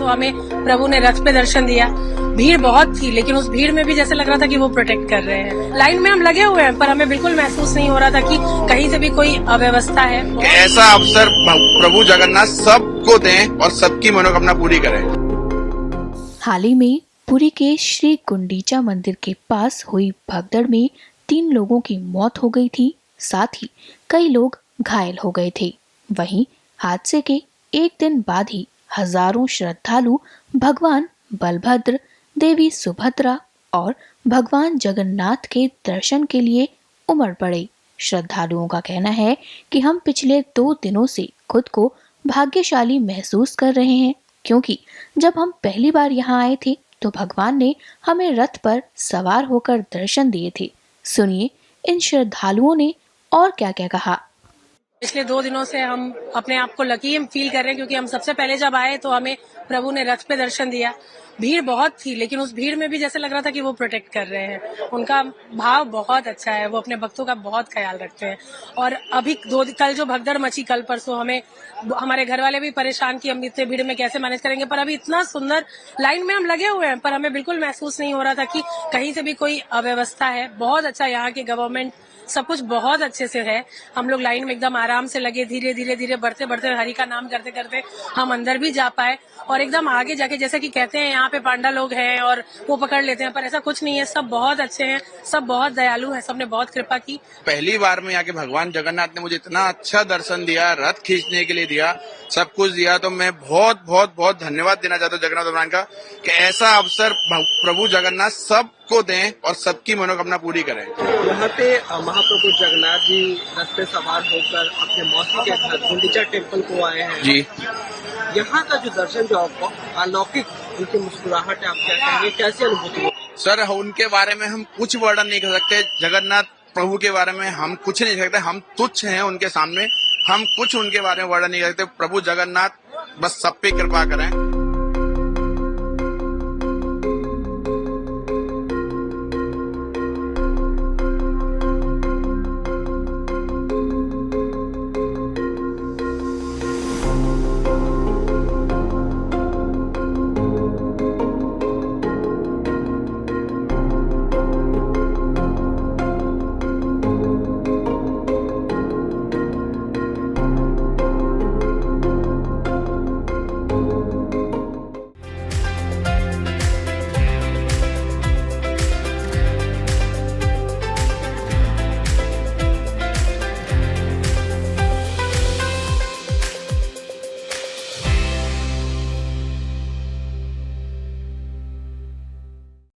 तो हमें प्रभु ने रथ पे दर्शन दिया। भीड़ बहुत थी, लेकिन उस भीड़ में भी जैसे लग रहा था कि वो प्रोटेक्ट कर रहे हैं। लाइन में हम लगे हुए हैं, पर हमें बिल्कुल महसूस नहीं हो रहा था कि कहीं से भी कोई अव्यवस्था है। ऐसा अवसर प्रभु जगन्नाथ सबको दें और सबकी मनोकामना पूरी करें। हाल ही में पुरी के श्री गुंडीचा मंदिर के पास हुई भगदड़ में 3 लोगों की मौत हो गई थी, साथ ही कई लोग घायल हो गए थे। वहीं हादसे के एक दिन बाद ही हजारों श्रद्धालु भगवान बलभद्र, देवी सुभद्रा और भगवान जगन्नाथ के दर्शन के लिए उमड़ पड़े। श्रद्धालुओं का कहना है कि हम पिछले 2 दिनों से खुद को भाग्यशाली महसूस कर रहे हैं, क्योंकि जब हम पहली बार यहाँ आए थे तो भगवान ने हमें रथ पर सवार होकर दर्शन दिए थे। सुनिए इन श्रद्धालुओं ने और क्या क्या कहा। पिछले 2 दिनों से हम अपने आप को लकी फील कर रहे हैं, क्योंकि हम सबसे पहले जब आए तो हमें प्रभु ने रथ पे दर्शन दिया। भीड़ बहुत थी, लेकिन उस भीड़ में भी जैसे लग रहा था कि वो प्रोटेक्ट कर रहे हैं। उनका भाव बहुत अच्छा है, वो अपने भक्तों का बहुत ख्याल रखते हैं। और अभी कल जो भगदड़ मची, कल परसों हमें हमारे घर वाले भी परेशान कि हम इतने भीड़ में कैसे मैनेज करेंगे, पर अभी इतना सुंदर लाइन में हम लगे हुए हैं, पर हमें बिल्कुल महसूस नहीं हो रहा था कि कहीं से भी कोई अव्यवस्था है। बहुत अच्छा यहाँ की गवर्नमेंट, सब कुछ बहुत अच्छे से है। हम लोग लाइन में एकदम आराम से लगे, धीरे धीरे बढ़ते बढ़ते हरि का नाम करते करते हम अंदर भी जा पाए। और एकदम आगे जाके जैसे कि कहते हैं यहाँ पे पांडा लोग हैं और वो पकड़ लेते हैं, पर ऐसा कुछ नहीं है। सब बहुत अच्छे हैं, सब बहुत दयालु हैं, सबने बहुत कृपा की। पहली बार में आके भगवान जगन्नाथ ने मुझे इतना अच्छा दर्शन दिया, रथ खींचने के लिए दिया, सब कुछ दिया, तो मैं बहुत बहुत बहुत धन्यवाद देना चाहता हूँ जगन्नाथ भगवान का कि ऐसा अवसर प्रभु जगन्नाथ सबको दें और सबकी मनोकामना पूरी करें। यहाँ पे महाप्रभु जगन्नाथ जी रथ पे सवार होकर अपने मौसी के घर गुंडीचा टेम्पल को आए हैं जी। यहाँ का जो दर्शन जो आपको अलौकिक उनकी मुस्कुराहट है, आप क्या कहेंगे, कैसी अनुभूति हो? सर उनके बारे में हम कुछ वर्णन नहीं कर सकते। जगन्नाथ प्रभु के बारे में हम कुछ नहीं सकते, हम तुच्छ हैं उनके सामने। हम कुछ उनके बारे में वर्णन नहीं कर सकते। प्रभु जगन्नाथ बस सब पे कृपा करें।